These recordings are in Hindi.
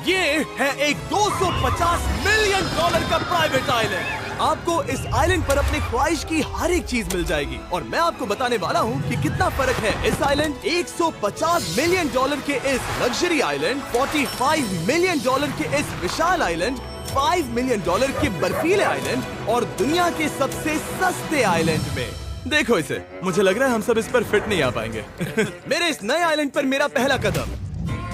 ये है एक 250 मिलियन डॉलर का प्राइवेट आइलैंड। आपको इस आइलैंड पर अपने ख्वाहिश की हर एक चीज मिल जाएगी और मैं आपको बताने वाला हूँ कि कितना फर्क है इस आइलैंड 150 मिलियन डॉलर के इस लग्जरी आइलैंड, 45 मिलियन डॉलर के इस विशाल आइलैंड, 5 मिलियन डॉलर के बर्फीले आइलैंड और दुनिया के सबसे सस्ते आइलैंड में। देखो इसे, मुझे लग रहा है हम सब इस पर फिट नहीं आ पाएंगे। मेरे इस नए आइलैंड पर मेरा पहला कदम।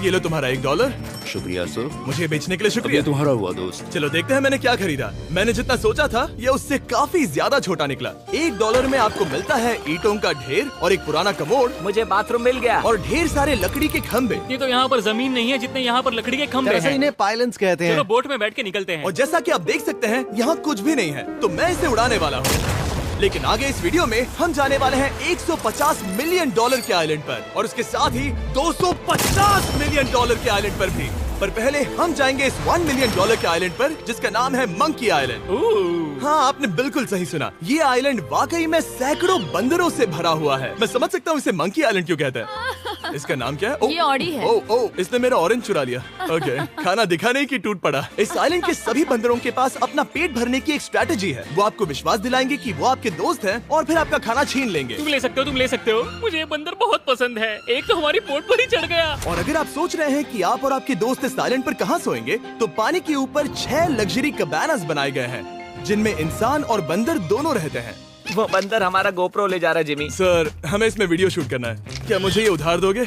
ये लो तुम्हारा $1। शुक्रिया सर। मुझे बेचने के लिए शुक्रिया। ये तुम्हारा हुआ दोस्त। चलो देखते हैं मैंने क्या खरीदा। मैंने जितना सोचा था ये उससे काफी ज्यादा छोटा निकला। $1 में आपको मिलता है ईंटों का ढेर और एक पुराना कमोड। मुझे बाथरूम मिल गया और ढेर सारे लकड़ी के खंभे। ये तो यहाँ पर जमीन नहीं है जितने यहाँ पर लकड़ी के खंभे हैं। इन्हें पाइलन्स कहते हैं। चलो बोट में बैठ के निकलते हैं। और जैसा कि आप देख सकते हैं यहाँ कुछ भी नहीं है, तो मैं इसे उड़ाने वाला हूँ। लेकिन आगे इस वीडियो में हम जाने वाले हैं 150 मिलियन डॉलर के आइलैंड पर और उसके साथ ही 250 मिलियन डॉलर के आइलैंड पर भी। पर पहले हम जाएंगे इस 1 मिलियन डॉलर के आइलैंड पर जिसका नाम है मंकी आइलैंड। हाँ, आपने बिल्कुल सही सुना। ये आइलैंड वाकई में सैकड़ों बंदरों से भरा हुआ है। मैं समझ सकता हूँ इसे मंकी आइलैंड क्यों कहते हैं। इसका नाम क्या है? ये ऑडी है। ओ, इसने मेरा ऑरेंज चुरा लिया। ओके, खाना दिखा नहीं कि टूट पड़ा। इस आइलैंड के सभी बंदरों के पास अपना पेट भरने की एक स्ट्रैटेजी है। वो आपको विश्वास दिलाएंगे कि वो आपके दोस्त हैं और फिर आपका खाना छीन लेंगे। तुम ले सकते हो। मुझे ये बंदर बहुत पसंद है। एक तो हमारी बोट पर ही चढ़ गया। और अगर आप सोच रहे हैं कि आप और आपके दोस्त इस आइलैंड पर कहाँ सोएंगे, तो पानी के ऊपर 6 लग्जरी कबानास बनाए गए हैं जिनमें इंसान और बंदर दोनों रहते हैं। वो बंदर हमारा गोप्रो ले जा रहा है जिमी। सर, हमें इसमें वीडियो शूट करना है। क्या मुझे ये उधार दोगे?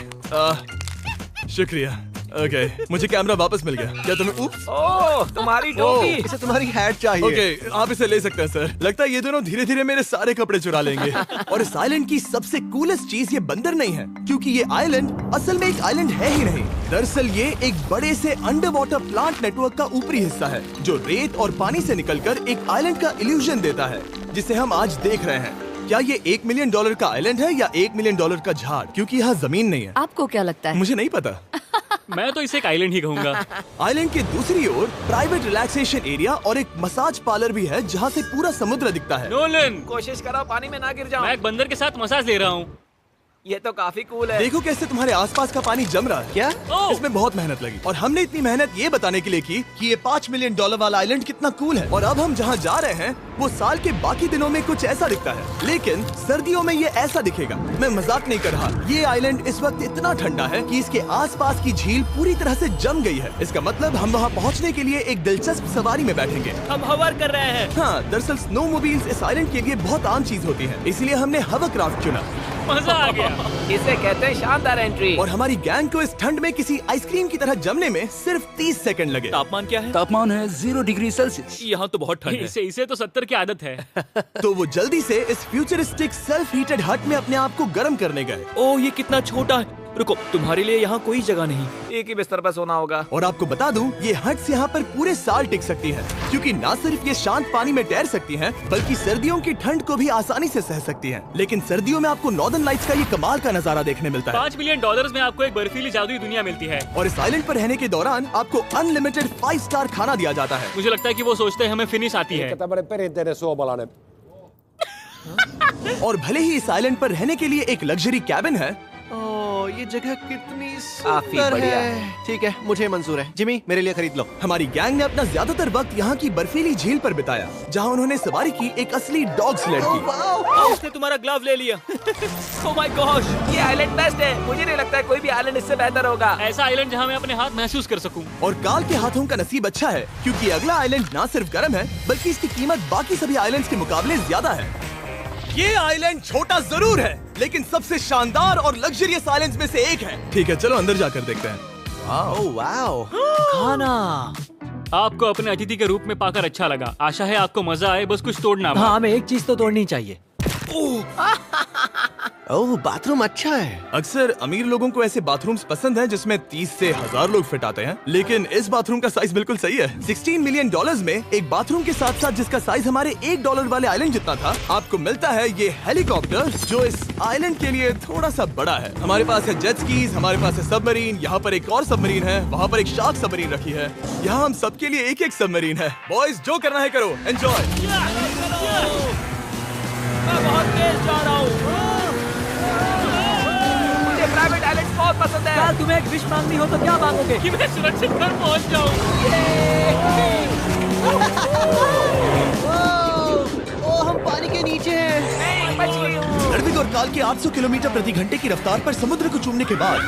शुक्रिया। ओके, मुझे कैमरा वापस मिल गया। क्या तुम्हें? उप्स। ओह, तुम्हारी टोपी। इसे तुम्हारी हैट चाहिए। ओके, आप इसे ले सकते हैं सर। लगता है ये दोनों धीरे धीरे मेरे सारे कपड़े चुरा लेंगे। और इस आइलैंड की सबसे कूलेस्ट चीज ये बंदर नहीं है, क्योंकि ये आइलैंड असल में एक आइलैंड है ही नहीं। दरअसल ये एक बड़े से अंडर वाटर प्लांट नेटवर्क का ऊपरी हिस्सा है जो रेत और पानी से निकलकर एक आइलैंड का इल्यूजन देता है जिसे हम आज देख रहे हैं। क्या ये $1 मिलियन का आइलैंड है या $1 मिलियन का झाड़? क्योंकि यहाँ जमीन नहीं है। आपको क्या लगता है? मुझे नहीं पता। मैं तो इसे एक आइलैंड ही कहूँगा। आइलैंड के दूसरी ओर प्राइवेट रिलैक्सेशन एरिया और एक मसाज पार्लर भी है जहाँ से पूरा समुद्र दिखता है। नोलन, कोशिश करो पानी में ना गिर जाओ। मैं एक बंदर के साथ मसाज ले रहा हूँ। ये तो काफी कूल है। देखो कैसे तुम्हारे आसपास का पानी जम रहा है। क्या? इसमें बहुत मेहनत लगी और हमने इतनी मेहनत ये बताने के लिए की कि ये $5 मिलियन वाला आइलैंड कितना कूल है। और अब हम जहाँ जा रहे हैं वो साल के बाकी दिनों में कुछ ऐसा दिखता है, लेकिन सर्दियों में ये ऐसा दिखेगा। मैं मजाक नहीं कर रहा। ये आइलैंड इस वक्त इतना ठंडा है कि इसके आसपास की झील पूरी तरह से जम गई है। इसका मतलब हम वहाँ पहुँचने के लिए एक दिलचस्प सवारी में बैठेंगे। हम हवर कर रहे हैं। हाँ, दरअसल स्नोमोबाइल्स इस आइलैंड के लिए बहुत आम चीज होती है, इसलिए हमने हवरक्राफ्ट चुना। मजा आ गया। इसे कहते हैं शानदार एंट्री। और हमारी गैंग को इस ठंड में किसी आइसक्रीम की तरह जमने में सिर्फ 30 सेकंड लगे। तापमान क्या है? तापमान है 0 डिग्री सेल्सियस। यहाँ तो बहुत ठंड है। इसे तो 70 की आदत है। तो वो जल्दी से इस फ्यूचरिस्टिक सेल्फ हीटेड हट में अपने आप को गर्म करने गए। ओह, ये कितना छोटा है। रुको, तुम्हारे लिए यहाँ कोई जगह नहीं। एक ही बिस्तर पर सोना होगा। और आपको बता दूं, ये हट्स यहाँ पर पूरे साल टिक सकती हैं, क्योंकि न सिर्फ ये शांत पानी में तैर सकती हैं, बल्कि सर्दियों की ठंड को भी आसानी से सह सकती हैं। लेकिन सर्दियों में आपको नॉर्दर्न लाइट्स का ये कमाल का नजारा देखने मिलता है। $5 मिलियन में आपको एक बर्फीली जादुई दुनिया मिलती है। और इस आइलैंड पर रहने के दौरान आपको अनलिमिटेड 5 स्टार खाना दिया जाता है। मुझे लगता है कि वो सोचते हैं हमें फिनिश आती है। और भले ही इस आइलैंड पर रहने के लिए एक लग्जरी कैबिन है, ये जगह कितनी काफी सुंदर बढ़िया है। ठीक है, मुझे मंजूर है। जिमी, मेरे लिए खरीद लो। हमारी गैंग ने अपना ज्यादातर वक्त यहाँ की बर्फीली झील पर बिताया, जहाँ उन्होंने सवारी की एक असली डॉग स्लेड की। उसने तुम्हारा ग्लव ले लिया। ओह माय गॉश, ये आइलैंड बेस्ट है। मुझे नहीं लगता है कोई भी आइलैंड इससे बेहतर होगा। ऐसा आइलैंड जहाँ मैं अपने हाथ महसूस कर सकूं। और काल के हाथों का नसीब अच्छा है, क्योंकि अगला आइलैंड न सिर्फ गर्म है, बल्कि इसकी कीमत बाकी सभी आइलैंड्स के मुकाबले ज्यादा है। ये आइलैंड छोटा जरूर है, लेकिन सबसे शानदार और लग्जरियस आइलैंड्स में से एक है। ठीक है, चलो अंदर जाकर देखते हैं। ओह वाओ, खाना। आपको अपने अतिथि के रूप में पाकर अच्छा लगा। आशा है आपको मजा आए, बस कुछ तोड़ना। हाँ, हमें एक चीज तो तोड़नी चाहिए। ओह बाथरूम अच्छा है। अक्सर अमीर लोगों को ऐसे बाथरूम्स पसंद हैं जिसमें 30 से 1000 लोग फिट आते हैं, लेकिन इस बाथरूम का साइज बिल्कुल सही है। $16 मिलियन में एक बाथरूम के साथ साथ जिसका साइज हमारे $1 वाले आइलैंड जितना था, आपको मिलता है ये हेलीकॉप्टर जो इस आइलैंड के लिए थोड़ा सा बड़ा है। हमारे पास है जेट स्कीज, हमारे पास है सबमरीन, यहाँ पर एक और सबमरीन है, वहाँ पर एक शार्क सबमरीन रखी है। यहाँ हम सबके लिए एक एक सबमरीन है। बॉयज, जो करना है करो, एंजॉय। मैं बहुत तेज जा रहा हूँ। मुझे प्राइवेट आइलैंड बहुत पसंद है। यार तुम्हें एक विश मांगनी हो तो क्या मांगोगे? कि मैं सुरक्षित घर पहुंच जाऊं। ओ, हम पानी के नीचे हैं। नहीं, बच गई हूँ। रणवीर और काल के 800 किलोमीटर प्रति घंटे की रफ्तार पर समुद्र को चूमने के बाद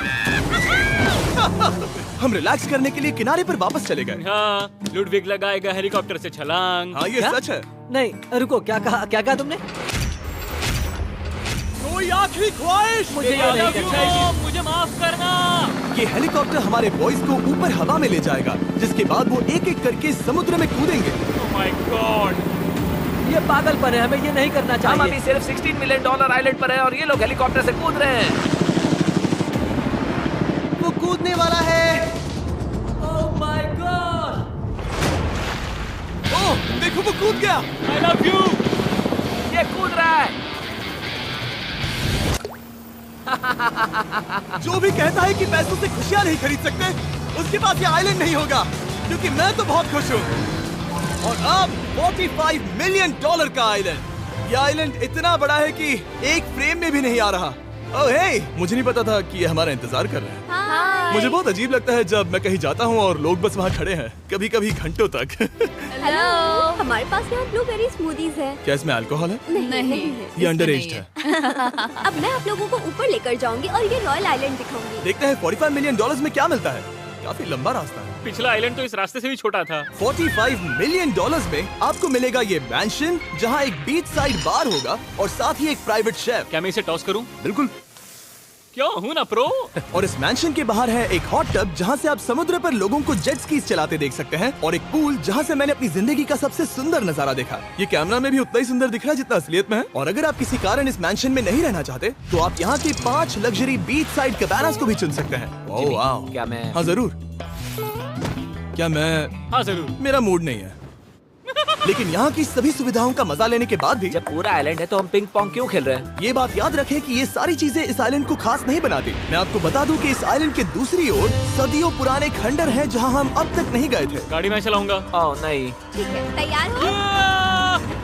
हम रिलैक्स करने के लिए किनारे पर वापस चले गए। हाँ, लुडविग लगाएगा हेलीकॉप्टर से छलांग। हाँ, ये क्या? सच है। नहीं रुको, क्या कहा तुमने? कोई आखिरी ख्वाहिश? मुझे ये नहीं करना है। मुझे माफ करना। ये हेलीकॉप्टर हमारे बॉयज को ऊपर हवा में ले जाएगा, जिसके बाद वो एक एक करके समुद्र में कूदेंगे। ओह माय गॉड। ये पागलपन है, हमें ये नहीं करना हम चाहिए। अभी सिर्फ $16 मिलियन आइलैंड पर है और ये लोग हेलीकॉप्टर से कूद रहे हैं। वो कूदने वाला है। Oh my God. ओह, देखो वो कूद गया। आई लव यू। ये कूद रहा है। जो भी कहता है कि पैसों से खुशियां नहीं खरीद सकते, उसके पास ये आइलैंड नहीं होगा, क्योंकि मैं तो बहुत खुश हूँ। और अब $45 मिलियन का आइलैंड। ये आइलैंड इतना बड़ा है कि एक फ्रेम में भी नहीं आ रहा। ओह हे, मुझे नहीं पता था कि ये हमारा इंतजार कर रहे हैं। मुझे बहुत अजीब लगता है जब मैं कहीं जाता हूँ और लोग बस वहाँ खड़े हैं, कभी कभी घंटों तक। हेलो, हमारे पास यहाँ ब्लूबेरी स्मूदीज है। क्या इसमें अल्कोहल है? नहीं ये अंडर एज है। अब मैं आप लोगों को ऊपर लेकर जाऊंगी और ये रॉयल आइलैंड दिखाऊंगी। देखते हैं $45 मिलियन में क्या मिलता है। काफी लंबा रास्ता है। पिछला आइलैंड तो इस रास्ते से भी छोटा था। $45 मिलियन में आपको मिलेगा ये मैंशन, जहाँ एक बीच साइड बार होगा और साथ ही एक प्राइवेट शेफ। क्या मैं इसे टॉस करूं? बिल्कुल। क्यों, हूं ना प्रो। और इस मैंशन के बाहर है एक हॉट टब, जहाँ से आप समुद्र पर लोगों को जेट स्कीज चलाते देख सकते हैं, और एक पूल जहाँ से मैंने अपनी जिंदगी का सबसे सुंदर नजारा देखा। ये कैमरा में भी उतना ही सुंदर दिख रहा है जितना असलियत में है। और अगर आप किसी कारण इस मैंशन में नहीं रहना चाहते, तो आप यहाँ की 5 लग्जरी बीच साइड कैबानास को भी चुन सकते हैं। ओह वाह। क्या मैं? हाँ जरूर। क्या मैं? हाँ जरूर। मेरा मूड नहीं है। लेकिन यहाँ की सभी सुविधाओं का मजा लेने के बाद भी जब पूरा आइलैंड है तो हम पिंग पोंग क्यों खेल रहे हैं? ये बात याद रखें कि ये सारी चीजें इस आइलैंड को खास नहीं बनाती। मैं आपको बता दूं कि इस आइलैंड के दूसरी ओर सदियों पुराने खंडर हैं, जहां हम अब तक नहीं गए थे। गाड़ी मैं चलाऊंगा। ओह नहीं। ठीक है, तैयार हो?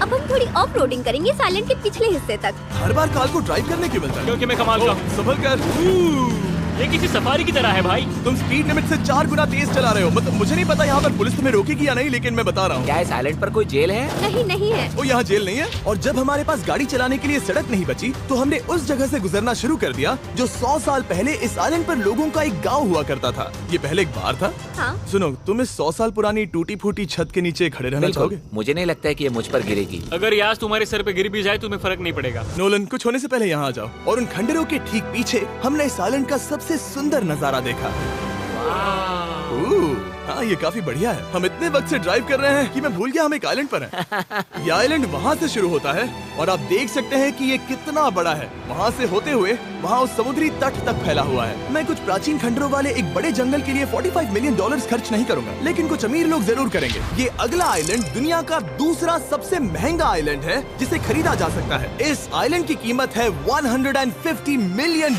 अब हम थोड़ी ऑफ रोडिंग करेंगे इस आइलैंड के पिछले हिस्से तक। हर बार कार को ड्राइव करने क्यों मिलता है? क्योंकि मैं कमाल का हूं। संभल कर। ये किसी सफारी की तरह है भाई। तुम स्पीड लिमिट से 4 गुना तेज चला रहे हो। मतलब मुझे नहीं पता यहाँ पर पुलिस तुम्हें रोकेगी या नहीं, लेकिन मैं बता रहा हूँ। क्या इस आइलैंड पर कोई जेल है? नहीं है। वो यहाँ जेल नहीं है। और जब हमारे पास गाड़ी चलाने के लिए सड़क नहीं बची, तो हमने उस जगह से गुजरना शुरू कर दिया जो 100 साल पहले इस आइलैंड पर लोगों का एक गाँव हुआ करता था। ये पहले एक बार था। हाँ? सुनो, तुम इस 100 साल पुरानी टूटी फूटी छत के नीचे खड़े रहना चाहोगे? मुझे नहीं लगता है कि ये मुझ पर गिरेगी। अगर ये आज तुम्हारे सर पे गिर भी जाए तुम्हें फर्क नहीं पड़ेगा। नोलन, कुछ होने से पहले यहाँ आ जाओ। और उन खंडरों के ठीक पीछे हमने इस आइलैंड का सबसे सुंदर नजारा देखा। हाँ, ये काफी बढ़िया है। हम इतने वक्त से ड्राइव कर रहे हैं कि मैं भूल गया हम एक आइलैंड पर हैं। ये आइलैंड वहाँ से शुरू होता है और आप देख सकते हैं कि ये कितना बड़ा है। वहाँ से होते हुए वहाँ उस समुद्री तट तक फैला हुआ है। मैं कुछ प्राचीन खंडरों वाले एक बड़े जंगल के लिए $45 मिलियन खर्च नहीं करूंगा, लेकिन कुछ अमीर लोग जरूर करेंगे। ये अगला आइलैंड दुनिया का दूसरा सबसे महंगा आइलैंड है जिसे खरीदा जा सकता है। इस आइलैंड की कीमत है $150 मिलियन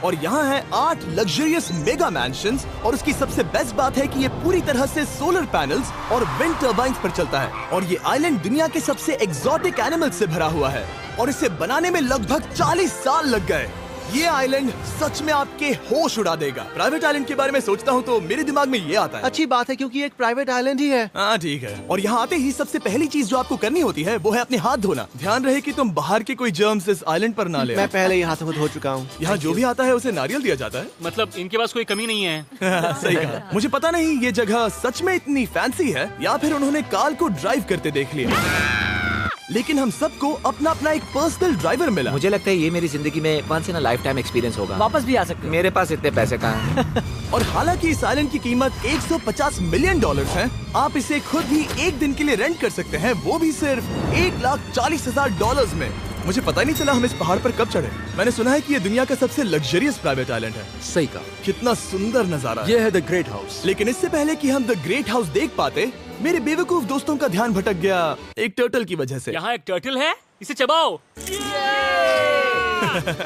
और यहाँ है 8 लग्जरियस मेगा मैंशंस। और उसकी सबसे बेस्ट बात है कि ये पूरी तरह से सोलर पैनल्स और विंड टर्बाइन्स पर चलता है। और ये आइलैंड दुनिया के सबसे एक्सोटिक एनिमल्स से भरा हुआ है और इसे बनाने में लगभग 40 साल लग गए। ये आइलैंड सच में आपके होश उड़ा देगा। प्राइवेट आइलैंड के बारे में सोचता हूँ तो मेरे दिमाग में ये आता है। अच्छी बात है, क्योंकि एक प्राइवेट आइलैंड ही है। हाँ ठीक है। और यहाँ आते ही सबसे पहली चीज जो आपको करनी होती है वो है अपने हाथ धोना। ध्यान रहे कि तुम बाहर के कोई जर्म्स इस आइलैंड पर ना ले। मैं पहले ही हाथों को धो चुका हूँ। यहाँ जो भी आता है उसे नारियल दिया जाता है। मतलब इनके पास कोई कमी नहीं है। सही कहा। मुझे पता नहीं ये जगह सच में इतनी फैंसी है या फिर उन्होंने कार को ड्राइव करते देख लिया, लेकिन हम सबको अपना अपना एक पर्सनल ड्राइवर मिला। मुझे लगता है ये मेरी जिंदगी में once in a lifetime experience होगा। वापस भी आ सकते हो। मेरे पास इतने पैसे कहाँ हैं? और हालांकि इस आइलैंड की कीमत $150 मिलियन है, आप इसे खुद भी एक दिन के लिए रेंट कर सकते हैं, वो भी सिर्फ $1,40,000 में। मुझे पता ही नहीं चला हम इस पहाड़ पर कब चढ़े। मैंने सुना है कि ये दुनिया का सबसे लग्जरियस प्राइवेट आइलैंड है। सही कहा। कितना सुंदर नजारा ये है द ग्रेट हाउस। लेकिन इससे पहले कि हम द ग्रेट हाउस देख पाते, मेरे बेवकूफ दोस्तों का ध्यान भटक गया एक टर्टल की वजह से। यहाँ एक टर्टल है, इसे चबाओ।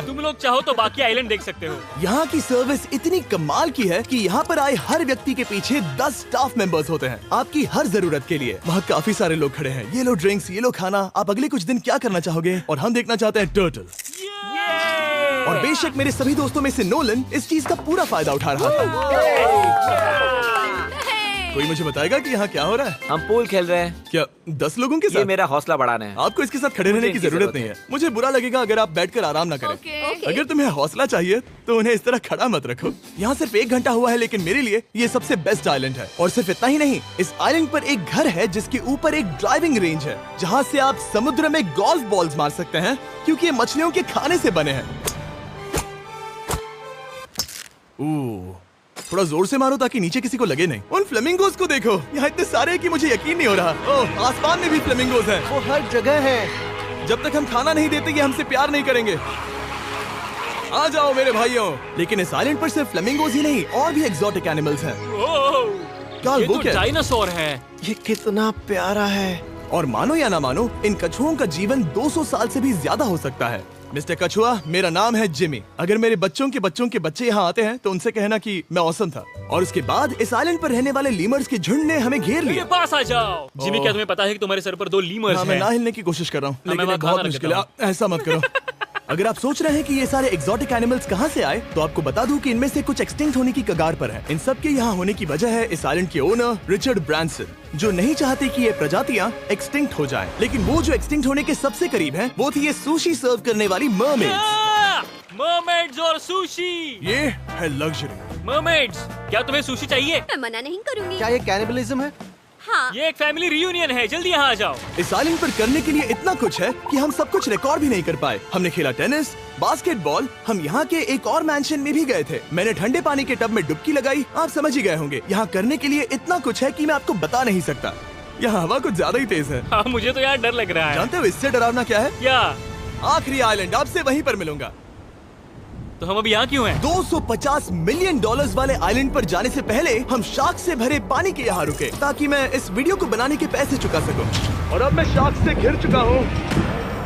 तुम लोग चाहो तो बाकी आइलैंड देख सकते हो। यहाँ की सर्विस इतनी कमाल की है कि यहाँ पर आए हर व्यक्ति के पीछे 10 स्टाफ मेंबर्स होते हैं आपकी हर जरूरत के लिए। वहाँ काफी सारे लोग खड़े हैं। ये लो ड्रिंक्स, ये लो खाना। आप अगले कुछ दिन क्या करना चाहोगे? और हम देखना चाहते हैं टर्टल। और बेशक मेरे सभी दोस्तों में से नोलन इस चीज का पूरा फायदा उठा रहा था। कोई मुझे बताएगा कि यहाँ क्या हो रहा है? हम पूल खेल रहे हैं। क्या 10 लोगों के ये साथ? मेरा हौसला बढ़ाना है। आपको इसके साथ खड़े रहने की इनकी जरूरत नहीं है। मुझे बुरा लगेगा अगर आप बैठकर आराम ना करें। ओके। अगर तुम्हें हौसला चाहिए तो उन्हें इस तरह खड़ा मत रखो। यहाँ सिर्फ 1 घंटा हुआ है, लेकिन मेरे लिए ये सबसे बेस्ट आइलैंड है। और सिर्फ इतना ही नहीं, इस आइलैंड पर एक घर है जिसके ऊपर एक ड्राइविंग रेंज है, जहाँ से आप समुद्र में गोल्फ बॉल्स मार सकते हैं, क्योंकि ये मछलियों के खाने से बने हैं। थोड़ा जोर से मारो ताकि नीचे किसी को लगे नहीं। उन फ्लेमिंगोज को देखो, यहाँ इतने सारे हैं कि मुझे यकीन नहीं हो रहा। ओह, आसमान में भी फ्लेमिंगोज हैं। वो हर जगह है। जब तक हम खाना नहीं देते ये हमसे प्यार नहीं करेंगे। आ जाओ मेरे भाइयों। लेकिन इस आइलैंड पर सिर्फ फ्लेमिंगोज ही नहीं, और भी एक्सोटिक एनिमल्स हैं। काल, ये वो तो क्या है? डायनासोर है। ये कितना प्यारा है। और मानो या ना मानो, इन कछुओं का जीवन 200 साल से भी ज्यादा हो सकता है। मिस्टर कछुआ, मेरा नाम है जिमी। अगर मेरे बच्चों के बच्चे यहाँ आते हैं तो उनसे कहना कि मैं औसम था। और उसके बाद इस आइलैंड पर रहने वाले लीमर्स के झुंड ने हमें घेर मेरे लिया। पास आ जाओ। जिमी, क्या तुम्हें पता है कि तुम्हारे सर पर 2 लीमर्स हाँ, मैं हैं? ना हिलने की कोशिश कर रहा हूँ, मैं लेकिन वहाँ ये बहुत खाना रख मुश्किल है। देता ऐसा मत करो। अगर आप सोच रहे हैं कि ये सारे एक्सोटिक एनिमल्स कहाँ से आए, तो आपको बता दूं कि इनमें से कुछ एक्सटिंक्ट होने की कगार पर हैं। इन सब के यहाँ होने की वजह है इस आइलैंड के ओनर रिचर्ड ब्रांसन, जो नहीं चाहते कि ये प्रजातियाँ एक्सटिंक्ट हो जाएं। लेकिन वो जो एक्सटिंक्ट होने के सबसे करीब हैं, वो थी ये सुशी सर्व करने वाली मरमेड्स। मरमेड्स और सुशी। ये है लग्जरी। मरमेड्स, क्या तुम्हें सुशी चाहिए? मैं मना नहीं करूंगी। क्या ये कैनिबलिज्म है? हाँ। ये एक फैमिली रियूनियन है, जल्दी यहाँ आ जाओ। इस आइलैंड पर करने के लिए इतना कुछ है कि हम सब कुछ रिकॉर्ड भी नहीं कर पाए। हमने खेला टेनिस, बास्केटबॉल, हम यहाँ के एक और मैंशन में भी गए थे। मैंने ठंडे पानी के टब में डुबकी लगाई। आप समझ ही गए होंगे, यहाँ करने के लिए इतना कुछ है कि मैं आपको बता नहीं सकता। यहाँ हवा कुछ ज्यादा ही तेज है। हाँ, मुझे तो यार डर लग रहा है। जानते हो इससे डरावना क्या है? क्या? आखिरी आइलैंड, आपसे वहीं पर मिलूंगा। तो हम अभी यहाँ क्यों हैं? $250 मिलियन वाले आइलैंड पर जाने से पहले हम शार्क से भरे पानी के यहाँ रुके, ताकि मैं इस वीडियो को बनाने के पैसे चुका सकूं। और अब मैं शार्क से घिर चुका हूँ,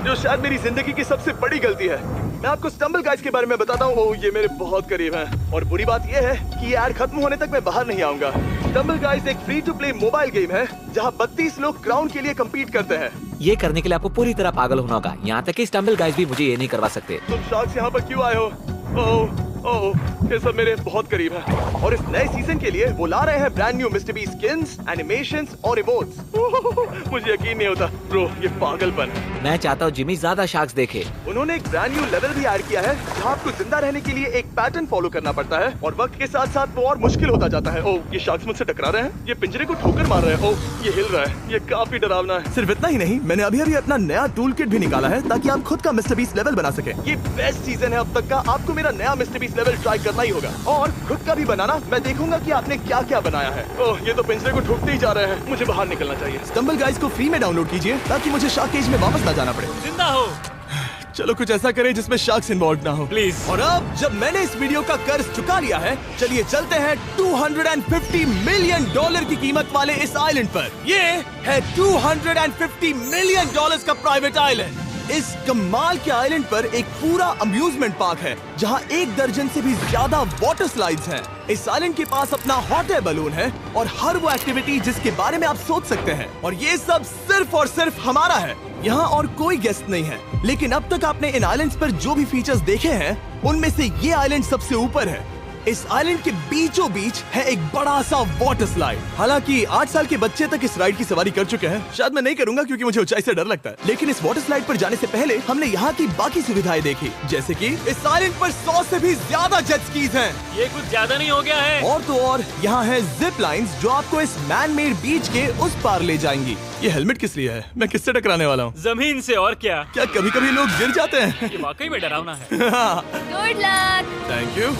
जो शायद मेरी जिंदगी की सबसे बड़ी गलती है। मैं आपको स्टम्बल गाइज के बारे में बताता हूँ। ओह, ये मेरे बहुत करीब हैं। और बुरी बात ये है कि ये ऐड खत्म होने तक मैं बाहर नहीं आऊंगा। स्टम्बल गाइज एक free to play mobile game है, जहाँ 32 लोग क्राउन के लिए कम्पीट करते हैं। ये करने के लिए आपको पूरी तरह पागल होना होगा। यहाँ तक कि स्टम्बल गाइज भी मुझे ये नहीं करवा सकते। तुम शार्क्स यहाँ पर क्यों आए हो? ओह, ये सब मेरे बहुत करीब है। और इस नए सीजन के लिए वो ला रहे हैं brand new mister beast skins, animations और इमोट्स। मुझे यकीन नहीं होता ब्रो, ये पागलपन है। मैं चाहता हूँ जिमी ज्यादा शार्क्स देखे। उन्होंने एक ब्रांड न्यू लेवल भी ऐड किया है, जहाँ आपको जिंदा रहने के लिए एक पैटर्न फॉलो करना पड़ता है, और वक्त के साथ साथ वो और मुश्किल होता जाता है। ओह, ये शार्क्स मुझसे टकरा रहे हैं, ये पिंजरे को ठोकर मार रहे हैं। ओह, ये हिल रहा है, ये काफी डरावना है। सिर्फ इतना ही नहीं, मैंने अभी अपना नया टूल किट भी निकाला है, ताकि आप खुद का मिस्टर बीस्ट लेवल बना सके। ये बेस्ट सीजन है अब तक का। आपको मेरा नया मिस्टर बीस्ट लेवल ट्राई करना ही होगा, और खुद का भी बनाना। मैं देखूंगा कि आपने क्या क्या बनाया है। ओह, ये तो पिंजरे को ठोकते ही जा रहे हैं। मुझे बाहर निकलना चाहिए। स्टम्बल गाइज को फ्री में डाउनलोड कीजिए, ताकि मुझे शार्क केज में वापस ना जाना पड़े। जिंदा हो। चलो कुछ ऐसा करें जिसमें शार्क्स इन्वॉल्व ना हो, प्लीज। और अब जब मैंने इस वीडियो का कर्ज चुका लिया है, चलिए चलते हैं $250 मिलियन की कीमत वाले इस आइलैंड पर। ये है $250 मिलियन का प्राइवेट आइलैंड। इस कमाल के आइलैंड पर एक पूरा अम्यूजमेंट पार्क है, जहां 1 दर्जन से भी ज्यादा वाटर स्लाइड्स हैं। इस आइलैंड के पास अपना हॉट एयर बलून है, और हर वो एक्टिविटी जिसके बारे में आप सोच सकते हैं। और ये सब सिर्फ और सिर्फ हमारा है। यहाँ और कोई गेस्ट नहीं है। लेकिन अब तक आपने इन आइलैंड्स पर जो भी फीचर्स देखे हैं, उनमें से ये आइलैंड सबसे ऊपर है। इस आइलैंड के बीचों बीच है एक बड़ा सा वाटर स्लाइड। हालांकि 8 साल के बच्चे तक इस राइड की सवारी कर चुके हैं। शायद मैं नहीं करूंगा क्योंकि मुझे ऊंचाई से डर लगता है। लेकिन इस वाटर स्लाइड पर जाने से पहले हमने यहाँ की बाकी सुविधाएं देखी, जैसे कि इस आइलैंड पर 100 से भी ज्यादा जेट स्कीज हैं। ये कुछ ज्यादा नहीं हो गया है? और तो और यहाँ है जिप लाइन्स, जो आपको इस मैन मेड बीच के उस पार ले जाएंगी। ये हेलमेट किस लिए है? मैं किससे टकराने वाला हूँ? जमीन से, और क्या? क्या कभी कभी लोग गिर जाते हैं? ये वाकई में डरावना है। Good luck. Thank you.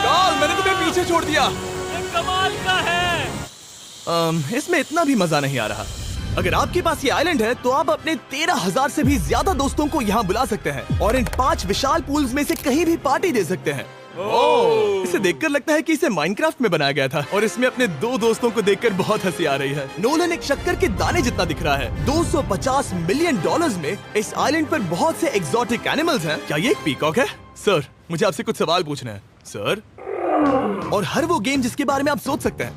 Carl, मैंने तुम्हें पीछे छोड़ दिया। ये कमाल का है। इसमें इतना भी मजा नहीं आ रहा। अगर आपके पास ये आइलैंड है, तो आप अपने 13,000 से भी ज्यादा दोस्तों को यहाँ बुला सकते हैं, और इन 5 विशाल पूल्स में से कहीं भी पार्टी दे सकते हैं। ओह, इसे देखकर लगता है कि इसे माइनक्राफ्ट में बनाया गया था, और इसमें अपने 2 दोस्तों को देखकर बहुत हंसी आ रही है। नोलन एक शक्कर के दाने जितना दिख रहा है। $250 मिलियन में इस आइलैंड पर बहुत से एक्सोटिक एनिमल्स हैं। क्या ये एक पीकॉक है? सर, मुझे आपसे कुछ सवाल पूछना है सर। और हर वो गेम जिसके बारे में आप सोच सकते हैं।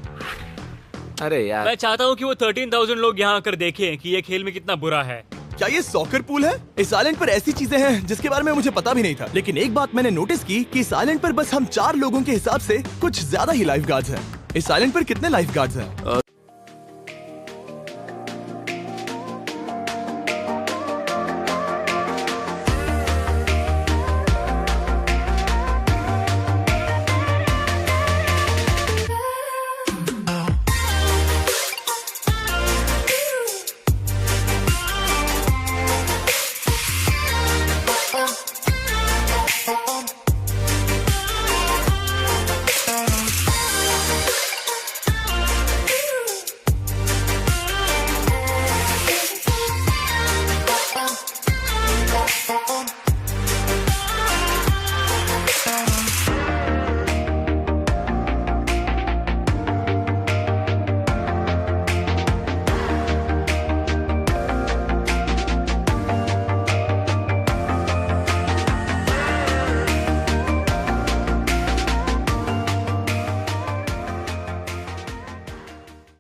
अरे यार, मैं चाहता हूँ कि वो 13,000 लोग यहाँ आकर देखें कि ये खेल में कितना बुरा है। क्या ये सॉकर पूल है? इस आइलैंड पर ऐसी चीजें हैं जिसके बारे में मुझे पता भी नहीं था, लेकिन एक बात मैंने नोटिस की कि इस आइलैंड पर बस हम 4 लोगों के हिसाब से कुछ ज्यादा ही लाइफ गार्ड्स हैं। इस आइलैंड पर कितने लाइफ गार्ड्स हैं?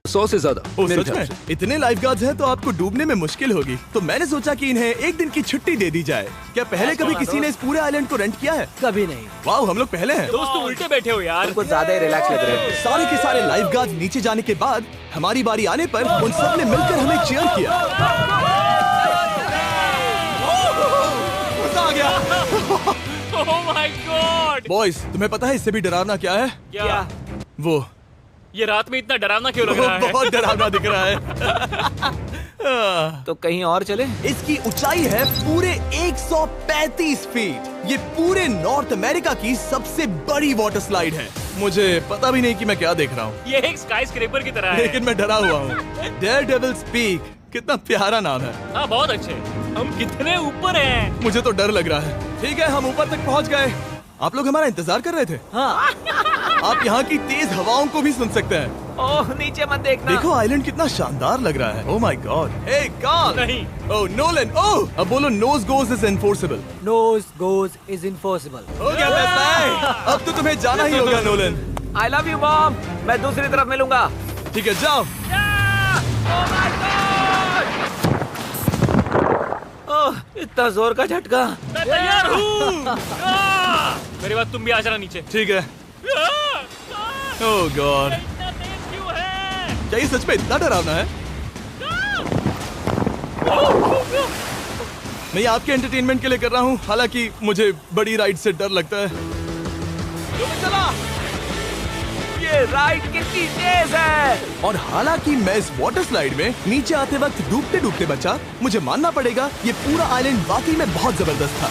सौ से ज्यादा ओ, मेरे सच ख्याल में? से। इतने लाइफ गार्ड्स हैं तो आपको डूबने में मुश्किल होगी, तो मैंने सोचा कि इन्हें एक दिन की छुट्टी दे दी जाए। क्या पहले कभी किसी ने इस पूरे आइलैंड को रेंट किया है? कभी नहीं। वाह, हम लोग पहले हैं। दोस्त तुम उल्टे बैठे हो यार। कुछ ज्यादा ही रिलैक्स लग रहे हैं। सारे के सारे लाइफ गार्ड्स नीचे जाने के बाद हमारी बारी आने पर उन सब ने मिलकर हमें चीयर किया। मजा आ गया। ओह माय गॉड। बॉयज, तुम्हें पता है इससे भी डरावना क्या है? क्या? वो ये रात में इतना डरावना क्यों लग रहा है? बहुत डरावना दिख रहा है। तो कहीं और चले? इसकी ऊंचाई है पूरे 135 फीट। ये पूरे नॉर्थ अमेरिका की सबसे बड़ी वाटर स्लाइड है। मुझे पता भी नहीं कि मैं क्या देख रहा हूँ, ये एक स्काई स्क्रेपर की तरह है। लेकिन मैं डरा हुआ हूँ। डेयरडेविल्स पीक, कितना प्यारा नाम है। हाँ बहुत अच्छे। हम कितने ऊपर हैं? मुझे तो डर लग रहा है। ठीक है, हम ऊपर तक पहुँच गए। आप लोग हमारा इंतजार कर रहे थे। हाँ। आप यहाँ की तेज हवाओं को भी सुन सकते हैं। ओह, नीचे मत देखना। देखो आइलैंड कितना शानदार लग रहा है। Oh my god. Hey Carl. नहीं। Oh Nolan. ओह, अब बोलो nose goes is enforceable. Nose goes is enforceable. हो गया फैसला। अब तो तुम्हें जाना ही होगा Nolan. I love you mom. मैं दूसरी तरफ मिलूंगा। ठीक है, जाओ। ओह, इतना जोर का झटका। मैं तैयार हूँ। मेरे बाद तुम भी आ जाना नीचे। ठीक है। ओह गॉड, इतना तेज क्यों है? क्या ये सच में इतना डरावना है? मैं ये आपके एंटरटेनमेंट के लिए कर रहा हूँ, हालांकि मुझे बड़ी राइड से डर लगता है। चला। ये राइड कितनी तेज है। और हालांकि मैं इस वाटर स्लाइड में नीचे आते वक्त डूबते डूबते बचा, मुझे मानना पड़ेगा ये पूरा आइलैंड वाकई में बहुत जबरदस्त था।